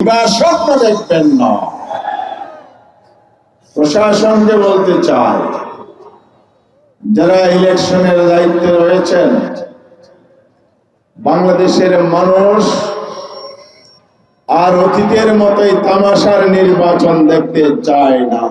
বা স্বপ্ন দেখবেন না। প্রশাসনকে বলতে চাই, যারা ইলেকশনের দায়িত্বে রয়েছেন, বাংলাদেশের মানুষ আর অতীতের মতোই তামাশার নির্বাচন দেখতে চায় না।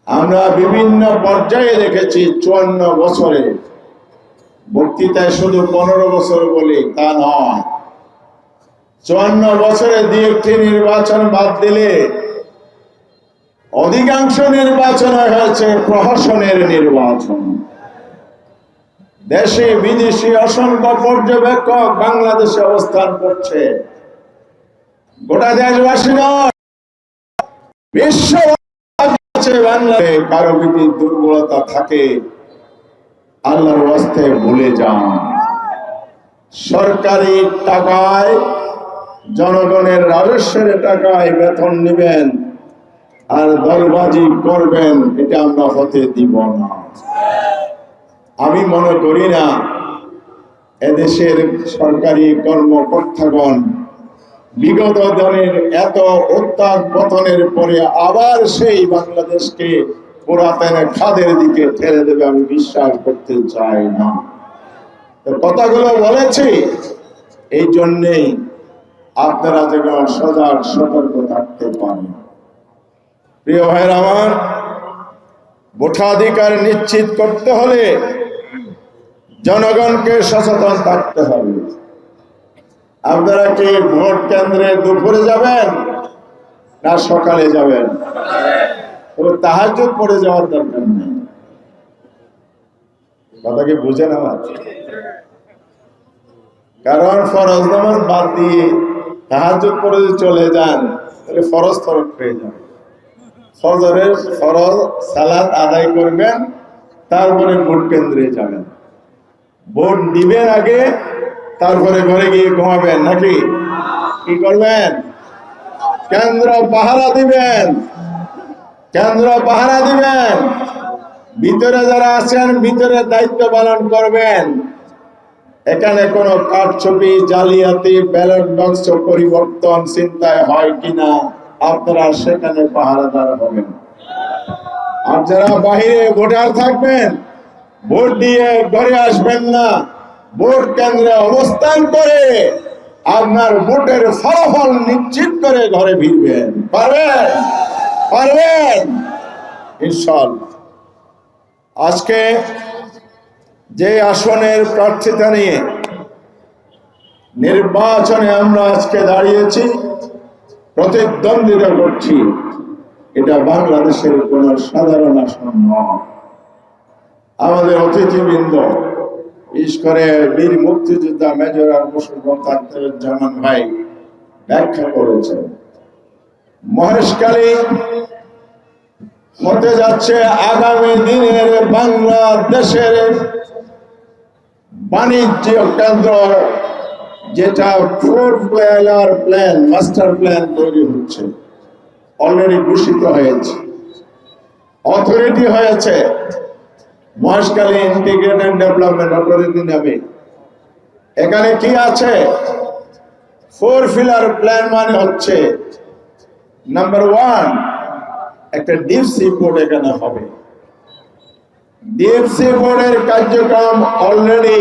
আমরা বিভিন্ন পর্যায়ে দেখেছি 54 বছরে, বক্তৃতায় শুধু 15 বছর বলি তা নয়, 54 বছরে 2-1টি নির্বাচন বাদ দিলে অধিকাংশ নির্বাচন হয়েছে প্রহসনের নির্বাচন। দেশে বিদেশি অসংখ্য পর্যবেক্ষক বাংলাদেশে অবস্থান করছে। গোটা দেশবাসী নয়, বিশ্ব বাংলাদেশে কারো যদি দুর্বলতা থাকে আল্লাহর ওয়াস্তে ভুলে যান। সরকারি টাকায়, জনগণের রাজস্বের টাকায় বেতন নেবেন আর দলবাজি করবেন, এটা আমরা হতে দিব না। আমি মনে করি না এদেশের সরকারি কর্মকর্তাগণ বিগত দিনের এত উত্থান পতনের পরে আবার সেই বাংলাদেশকে পুরাতন খাদের দিকে ঠেলে দেবে আমি বিশ্বাস করতে চাই না। কথাগুলো বলেছি এই জন্যেই আপনারা যেন সজাগ সতর্ক থাকতে পারেন। প্রিয় ভাইয়ের আমার, ভোটাধিকার নিশ্চিত করতে হলে জনগণকে সচেতন থাকতে হবে। আপনারা কি ভোট কেন্দ্রে দুপুরে যাবেন না সকালে যাবেন? তাহাজ্জুদ পড়ে যাওয়ার দরকার নেই। কথা কি বুঝেন আমার? কারণ ফরজ নামাজ বাদ দিয়ে তাহাজ্জুদ পড়ে যদি চলে যান তাহলে ফরজ তরক হয়ে যাবে। ফজরের ফরজ সালাত আদায় করবেন, তারপরে ভোট কেন্দ্রে যাবেন। ভোট দিবেন আগে, তারপরে ঘরে গিয়ে ঘুমাবেন নাকি? কি করবেন? কেন্দ্র পাহারা দিবেন, কেন্দ্র পাহারা দিবেন। ভিতরে যারা আছেন ভিতরে দায়িত্ব পালন করবেন। এখানে কোনো কারচুপি, জালিয়াতি, ব্যালট বাক্স পরিবর্তন চিন্তায় হয় কিনা আপনারা সেখানে পাহারাদার হবেন। আর যারা বাহিরে ভোটার থাকবেন, ভোট দিয়ে ঘরে আসবেন না, ভোট কেন্দ্রে অবস্থান করে আপনার ভোটের ফলাফল নিশ্চিত করে ঘরে ফিরবেন। পারবেন? পারবেন ইনশাআল্লাহ। আজকে যে আসনের প্রার্থিতা নিয়ে নির্বাচনে আমরা আজকে দাঁড়িয়েছি, প্রতিদ্বন্দ্বিতা করছি, এটা বাংলাদেশের কোন সাধারণ আসন নয়। আমাদের অতিথিবৃন্দ, বিশেষ করে বীর মুক্তিযোদ্ধা মেজর মোশাররফ আখতারুজ্জামান ভাই ব্যাখ্যা করেছেন, মহেশখালী হতে যাচ্ছে আগামী দিনের বাংলাদেশের বাণিজ্য কেন্দ্র, যেটা 4 পিলার প্ল্যান, মাস্টার প্ল্যান তৈরি হচ্ছে, অলরেডি ঘোষিত হয়েছে, অথরিটি হয়েছে মহেশখালী ইন্টিগ্রেটেড ডেভেলপমেন্ট অথরিটি নামে। এখানে কি আছে? 4 পিলার প্ল্যান মানে হচ্ছে নাম্বার 1, একটা ডিপ সি পোর্ট এখানে হবে। ডিপ সি পোর্টের কার্যক্রম অলরেডি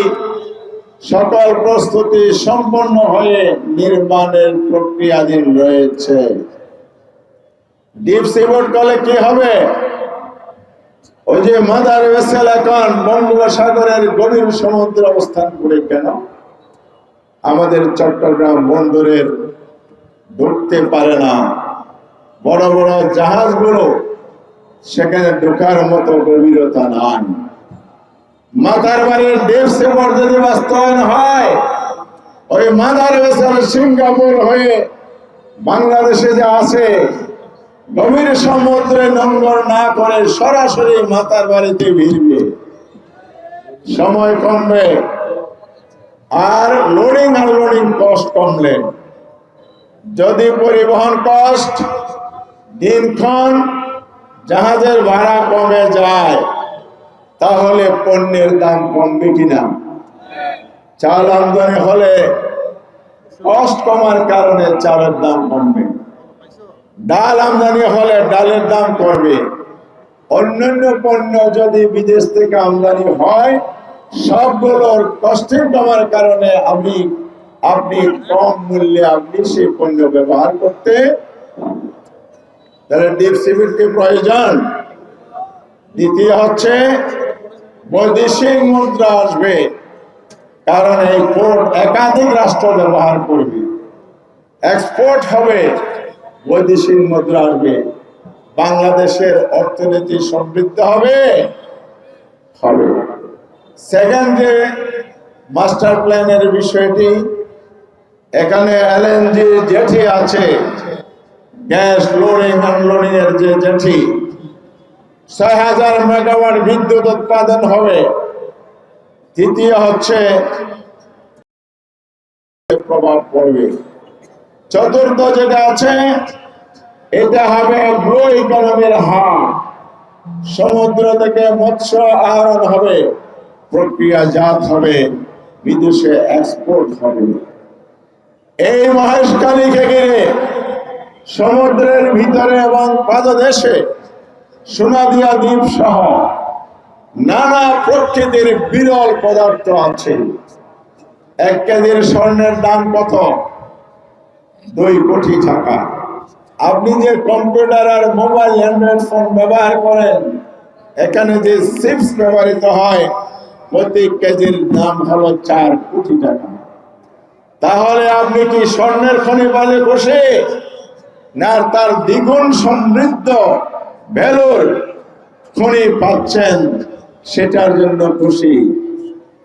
সকল প্রস্তুতি সম্পন্ন হয়ে নির্মাণের প্রক্রিয়াধীন রয়েছে। ডিপ সি পোর্ট করলে কি হবে? ওই যে মাদার ভেসেল এখন বঙ্গোপসাগরের গভীর সমুদ্রে অবস্থান করে কেন আমাদের চট্টগ্রাম বন্দরের ঢুকতে পারে না? বড় বড় জাহাজগুলো সেখানে ঢোকার মতো গভীরতা নাই। মাদার বাড়ির ডিপ সি পোর্ট যদি বাস্তবায়ন হয়, ওই মাদার ভেসেল সিঙ্গাপুর হয়ে বাংলাদেশে যে আছে, গভীর সমুদ্রে নোঙ্গর না করে সরাসরি মাতার বাড়িতে ভিড়বে, সময় কমবে, আর লোডিং আনলোডিং কস্ট কমলে। যদি পরিবহন কস্ট দিনক্ষণ জাহাজের ভাড়া কমে যায়, তাহলে পণ্যের দাম কমবে কিনা? চাল আমদানি হলে কষ্ট কমার কারণে চালের দাম কমবে, ডাল আমদানি হলে ডালের দাম কমবে, অন্যান্য পণ্য যদি বিদেশ থেকে আমদানি হয় সবগুলোর কষ্টের কমার কারণে আপনি কম মূল্যে আপনি সেই পণ্য ব্যবহার করতে, তাহলে ডিপ সিমেন্টকে প্রয়োজন। দ্বিতীয় হচ্ছে বৈদেশিক মুদ্রা আসবে, কারণ এই পোর্ট একাধিক রাষ্ট্র ব্যবহার করবে, এক্সপোর্ট হবে, বৈদেশিক মুদ্রা আসবে, বাংলাদেশের অর্থনীতি সমৃদ্ধ হবে। সেকেন্ড যে মাস্টার প্ল্যানের বিষয়টি, এখানে এলএনজি জেটি আছে, গ্যাস লোডিং আনলোডিং এর যে জেটি, ৬,০০০ মেগাওয়াট বিদ্যুৎ উৎপাদন হবে। তৃতীয় হচ্ছে প্রভাব পড়বে। চতুর্থ যেটা আছে, এটা হবে ব্লু ইকোনমির হাব, সমুদ্র থেকে মৎস্য আহরণ হবে, প্রক্রিয়াজাত হবে, বিদেশে এক্সপোর্ট হবে। এই মহেশখালীকে ঘিরে সমুদ্রের ভিতরে এবং পাদদেশে সোনাদিয়া দ্বীপ সহ নানা প্রকৃতির বিরল পদার্থ আছে। 1 কেজির স্বর্ণের দাম কত? 2 কোটি টাকা। আপনি যে কম্পিউটার আর মোবাইল অ্যান্ড্রয়েড ফোন ব্যবহার করেন, এখানে যে চিপস ব্যবহৃত হয় প্রতি কেজির দাম হলো 4 কোটি টাকা। তাহলে আপনি কি স্বর্ণের খনি বলে বসে, না তার দ্বিগুণ সমৃদ্ধ ভ্যালুর খনি পাচ্ছেন সেটার জন্য খুশি?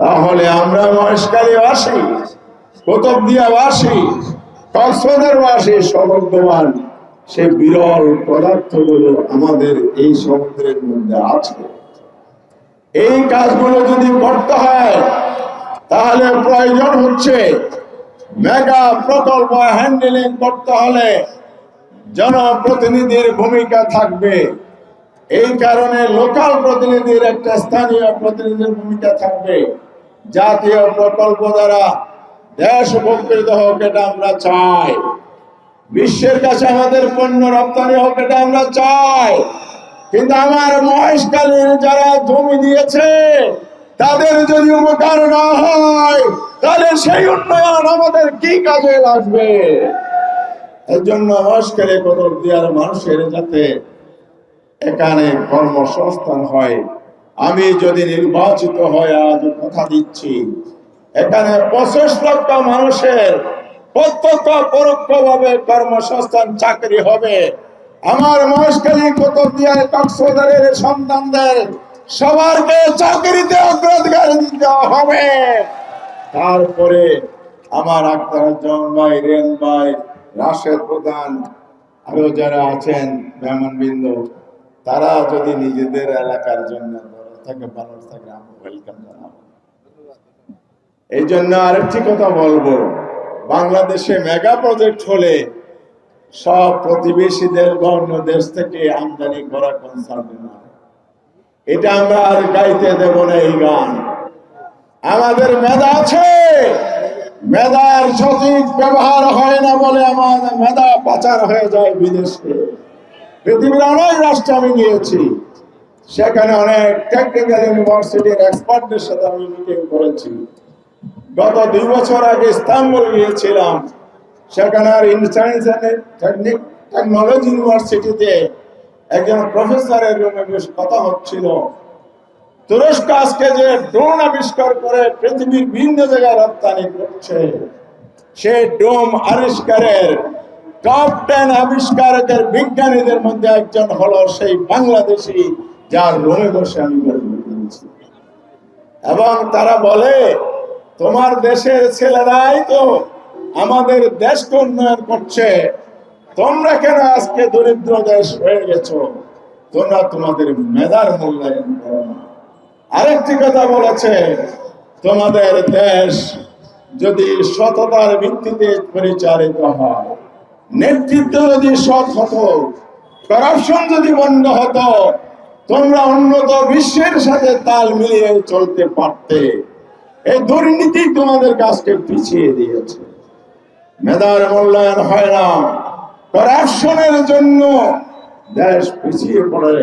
তাহলে আমরা মহেশখালীবাসী, কুতুবদিয়াবাসী, কক্সবাজারবাসী সৌভাগ্যবান, সে বিরল পদার্থগুলো আমাদের এই সমুদ্রের মধ্যে আছে। এই কাজগুলো যদি করতে হয় তাহলে প্রয়োজন হচ্ছে মেগা প্রকল্প হ্যান্ডেলিং করতে হলে জনপ্রতিনিধির ভূমিকা থাকবে। এই কারণে লোকাল প্রতিনিধির, একটা স্থানীয় প্রতিনিধির ভূমিকা থাকবে। জাতীয় প্রকল্প দ্বারা দেশ উপকৃত হোক, এটা আমরা চাই। বিশ্বের কাছে আমাদের পণ্য রপ্তানি হোক, এটা আমরা চাই। কিন্তু আমার মহেশখালীর যারা জমি দিয়েছে তাদের যদি উপকার না হয় তাহলে সেই উন্নয়ন আমাদের কি কাজে লাগবে? এর জন্য মহেশখালী কুতুবদিয়ার মানুষের যাতে এখানে কর্মসংস্থান হয়, আমি যদি নির্বাচিত হয়ে আজ কথা দিচ্ছি, এখানে 25 লক্ষ মানুষের প্রত্যক্ষ পরোক্ষভাবে কর্মসংস্থান চাকরি হবে। আমার মহেশখালী কুতুবদিয়া কক্সবাজারের সন্তানদের সবারকে চাকরিতে অগ্রাধিকার দিতে হবে। তারপরে আমার আখতারুজ্জামান ভাই, রেন ভাই, রাশেদ প্রধান, আরো যারা আছেন মেহমানবৃন্দ, তারা যদি নিজেদের এলাকার জন্য ভালো থাকে, আমি ওয়েলকাম জানাবো। এই জন্য আরেকটি কথা বলবো, বাংলাদেশে মেগা প্রজেক্ট হলে সব প্রতিবেশীদের অন্য দেশ থেকে আমদানি করা কনসার্ন না, এটা আমরা আর গাইতে দেব না। এই গান আমাদের মেধা আছে, মেধার সঠিক ব্যবহার হয় না বলে আমাদের মেধা পাচার হয়ে যায় বিদেশে। পৃথিবীর অনেক রাষ্ট্র আমি গিয়েছি, সেখানে অনেক টেকনিক্যাল ইউনিভার্সিটির এক্সপার্টদের সাথে আমি মিটিং করেছি। গত 2 বছর আগে ইস্তাম্বুল গিয়েছিলাম, সেখানে সায়েন্স অ্যান্ড টেকনোলজি ইউনিভার্সিটিতে একজন প্রফেসরের রুমে বেশ কথা হচ্ছিল। তুরস্ক আজকে যে ড্রোন আবিষ্কার করে পৃথিবীর বিভিন্ন জায়গায় রপ্তানি করছে, সে ড্রোন আবিষ্কারের টপ 10 আবিষ্কারকের বিজ্ঞানীদের মধ্যে একজন হলো সেই বাংলাদেশি, যার রুমে বসে আমি বলছি। এবং তারা বলে, তোমার দেশের ছেলেরাই তো আমাদের দেশকে উন্নয়ন করছে, তোমরা কেন আজকে দরিদ্র দেশ হয়ে গেছো? তোমরা তোমাদের মেধার মূল্যায়ন করো না। আরেকটি কথা বলেছে, তোমাদের দেশ যদি সততার ভিত্তিতে পরিচালিত হয়, নেতৃত্ব যদি সৎ হতো, করাপশন যদি বন্ধ হতো, তোমরা উন্নত বিশ্বের সাথে তাল মিলিয়ে চলতে পারতে। এই দুর্নীতি তোমাদের কাজকে পিছিয়ে দিয়েছে। মেধার মূল্যায়ন হয় না, করাপশনের জন্য দেশ পিছিয়ে পড়ে।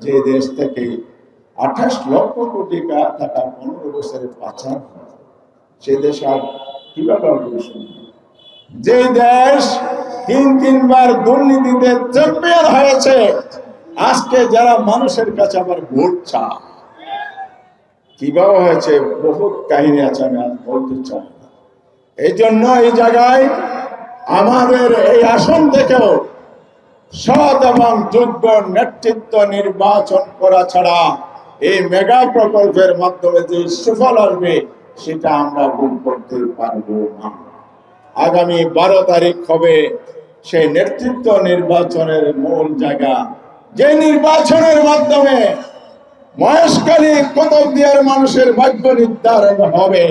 যে দেশ থেকে 28 লক্ষ কোটি টাকা 15 বছরে পাচার হয়, সে দেশ আর কিভাবে অগ্রসর হবে? যে দেশ তিনবার দুর্নীতিতে চ্যাম্পিয়ন হয়েছে, আজকে যারা মানুষের কাছে আবার ভোট চায়, কিভাবে হয়েছে বহুত কাহিনী আছে, আমি আজ বলতে চাই না। এই জন্য এই জায়গায় আমাদের এই আসন থেকেও সৎ এবং যোগ্য নেতৃত্ব নির্বাচন করা ছাড়া এই মেগা প্রকল্পের মাধ্যমে যে সুফল আসবে সেটা আমরা ভোগ করতে পারবো না। আগামী 12 তারিখ হবে সেই নেতৃত্ব নির্বাচনের মূল জায়গা, যে নির্বাচনের মাধ্যমে মহেশখালী কুতুবদিয়ার মানুষের ভাগ্য নির্ধারণ হবে।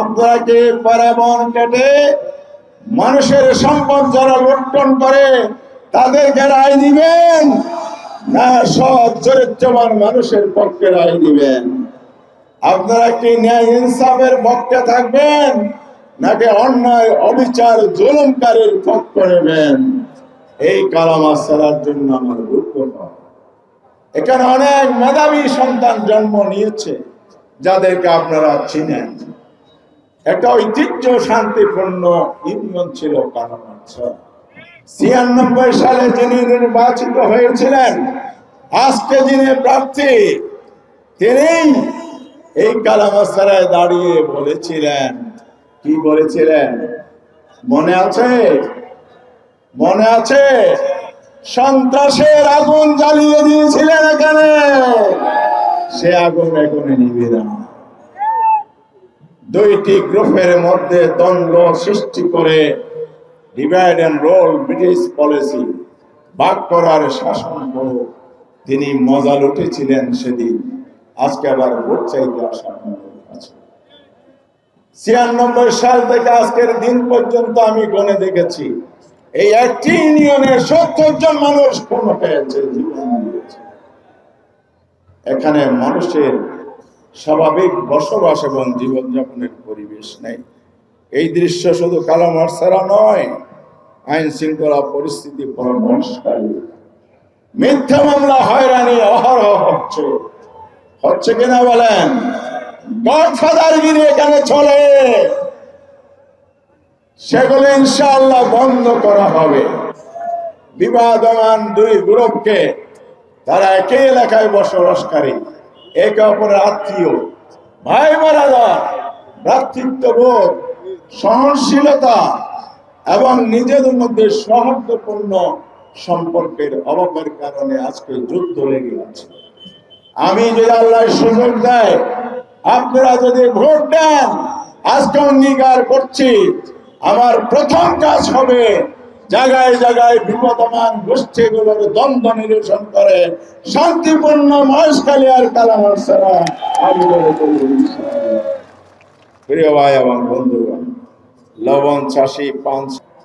আপনারা কি পারাবন কেটে মানুষের সম্পদ যারা লুণ্ঠন করে তাদেরকে রায় দিবেন, না সৎ চরিত্রবান মানুষের পক্ষে রায় দিবেন? আপনারা কি ন্যায় ইনসাফের পক্ষে থাকবেন, নাকি অন্যায় অবিচার জুলুমকারীর পক্ষ নেবেন? এই কালামা ছাড়ার জন্য আমার দুঃখ হয়। এখানে অনেক মেধাবী সন্তান জন্ম নিয়েছে যাদেরকে আপনারা চিনেন। একটা ঐতিহ্য শান্তিপূর্ণ ইউনিয়ন ছিল কালামারছড়া। 96 সালে যিনি নির্বাচিত হয়েছিলেন, আজকে যিনি প্রার্থী, তিনি এই কালামারছড়ায় দাঁড়িয়ে বলেছিলেন, কি বলেছিলেন মনে আছে? মনে আছে? সন্ত্রাসের আগুন জ্বালিয়ে দিয়েছিলেন এখানে, সে আগুন এখনো নিভে না। দুইটি গ্রুপের মধ্যে দ্বন্দ্ব সৃষ্টি করে divide and rule British policy, ভাগ করার শাসন করে তিনি মজা লুটেছিলেন সেদিন। আজকে আবার ভোট চাইতে আসা আছে। 96 সাল থেকে আজকের দিন পর্যন্ত আমি গণে দেখেছি এই একটি ইউনিয়নে 70 জন মানুষ খুন হয়েছে, জীবন দিয়েছে। এখানে মানুষের স্বাভাবিক বসবাস এবং জীবনযাপনের পরিবেশ নেই। এই দৃশ্য শুধু কালামারছড়া নয়, আইন শৃঙ্খলা পরিস্থিতি পরামর্শকারী, মিথ্যা মামলা, হয়রানি অহরহ হচ্ছে কিনা বলেন? গডফাদারগিরি এখানে চলে, সেগুলো ইনশাআল্লাহ বন্ধ করা হবে। বিবাদমান দুই গ্রুপকে, তারা একই এলাকায় বসবাসকারী, একে অপরের আত্মীয়, ভাই বারাদার, ভ্রাতৃত্ববোধ, সহনশীলতা এবং নিজেদের মধ্যে সৌহার্দ্যপূর্ণ সম্পর্কের অভাবের কারণে আজকে যুদ্ধ লেগে আছে। আমি যদি আল্লাহ সুযোগ দেয়, আপনারা যদি ভোট দেন, আজকে অঙ্গীকার করছি, আমার প্রথম কাজ হবে জায়গায় জায়গায় বিপদমান গোষ্ঠীগুলোর দ্বন্দ্ব নিরসন করে শান্তিপূর্ণ মহেশখালী আর কালামারছড়া আমি গড়ে তুলব। প্রিয় ভাই এবং বন্ধুগণ, লবণ চাষি, পান,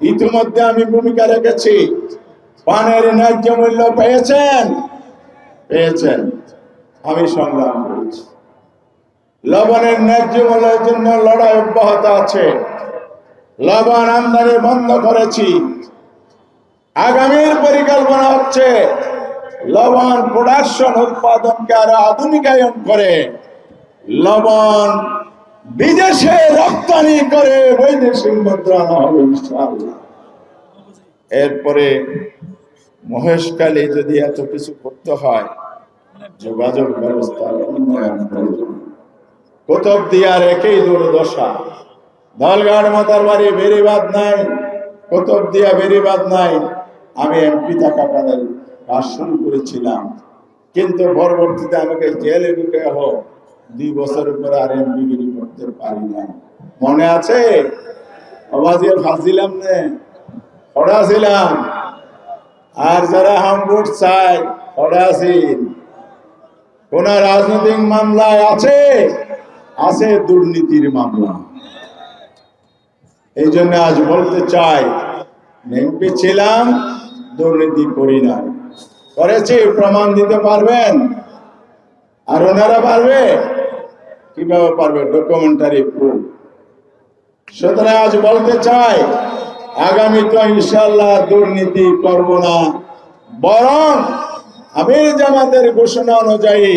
ইতিমধ্যে আমি ভূমিকা রেখেছি। পানের ন্যায্য মূল্য পেয়েছেন? পেয়েছেন। আমি সংগ্রাম করেছি। লবণের ন্যায্য মূল্যের জন্য লড়াই অব্যাহত আছে। লবণ আমদানি বন্ধ করেছি। আগামীর পরিকল্পনা হচ্ছে লবণ প্রোডাকশন, উৎপাদনকে আরো আধুনিকায়ন করে লবণ বিদেশে রপ্তানি করে বৈদেশিক মুদ্রা আনা হবে ইনশাআল্লাহ। এরপরে মহেশখালী যদি এত কিছু করতে হয়, যোগাযোগ ব্যবস্থার উন্নয়ন প্রয়োজন। কুতুবদিয়ার একই দুর্দশা। দলঘাট মাতারবাড়ি বেড়িবাঁধ নাই, কুতুবদিয়া বেড়িবাঁধ নাই। আমি এমপি থাকাকালীন কাজ শুরু করেছিলাম, কিন্তু পরবর্তীতে আমাকে জেলে ঢুকে হোক 2 বছরের পরে আর এমপিগিরি করতে পারি না। মনে আছে? অবাজিয়ে ফাঁসছিলাম নে, পড়া ছিলাম। আর যারা হাম ভোট চাই পড়া আছি। কোন রাজনৈতিক মামলায় আছে? আছে দুর্নীতির মামলা। এই জন্য আজ বলতে চাই, এমপি ছিলাম, দুর্নীতি করি না। করেছি, প্রমাণ দিতে পারবেন? আর ওনারা পারবে? কিভাবে পারবে? Documentary proof. সুতরাং আজ বলতে চাই, আগামীতে ইনশাআল্লাহ দুর্নীতি করব না, বরং আমির জামাতের ঘোষণা অনুযায়ী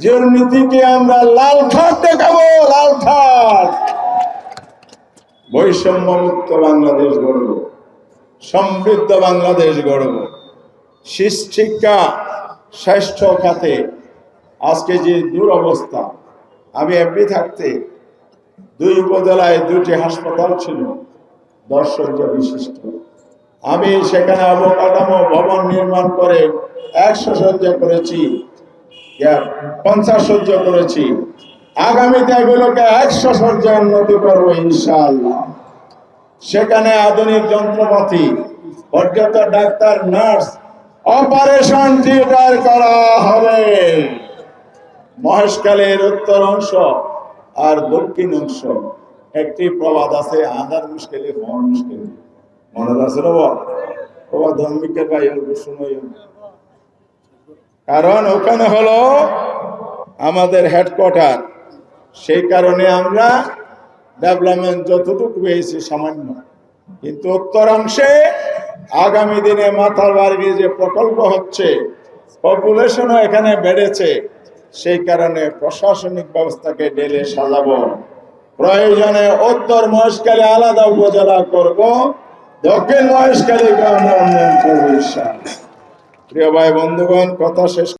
দুর্নীতিকে আমরা লাল খাট দেখাবো, লাল খাট। বৈষম্য মুক্ত বাংলাদেশ গড়ব, সমৃদ্ধ বাংলাদেশ গড়ব। শিক্ষা, স্বাস্থ্য খাতে আজকে যে দুরবস্থা, আমি এমপি থাকতে 2 উপজেলায় 2টি হাসপাতাল ছিল 10 শয্যা বিশিষ্ট। আমি সেখানে অবকাঠামো ভবন নির্মাণ করে 100 শয্যা করেছি, 50 শয্যা করেছি। আগামীতে এগুলোকে 100 শয্যা উন্নতি করবো ইনশাআল্লাহ। সেখানে আধুনিক যন্ত্রপাতি, পর্যাপ্ত ডাক্তার, নার্স, অপারেশন থিয়েটার করা হবে। মহেশখালীর উত্তর অংশ আর দক্ষিণ অংশ একটি প্রবাদ আছে, আধার মুশকিলে হওয়ার মুশকিল, মনে আছে না? প্রবাদ ধর্মিকের ভাই শুনই, কারণ ওখানে হলো আমাদের হেডকোয়ার্টার। সেই কারণে আমরা ডেভেলপমেন্ট যতটুকু পেয়েছি সামান্য, কিন্তু উত্তরাংশে আগামী দিনে মাথার বাড়ি যে প্রকল্প হচ্ছে, পপুলেশনও এখানে বেড়েছে, সেই কারণে প্রশাসনিক ব্যবস্থাকে ঢেলে সাজাবো। প্রয়োজনে উত্তর মহেশখালী আলাদা উপজেলা করব, দক্ষিণ মহেশখালীকে আমরা উন্নয়ন করবো ইনশাআল্লাহ। প্রিয় ভাই বন্ধুগণ, কথা শেষ।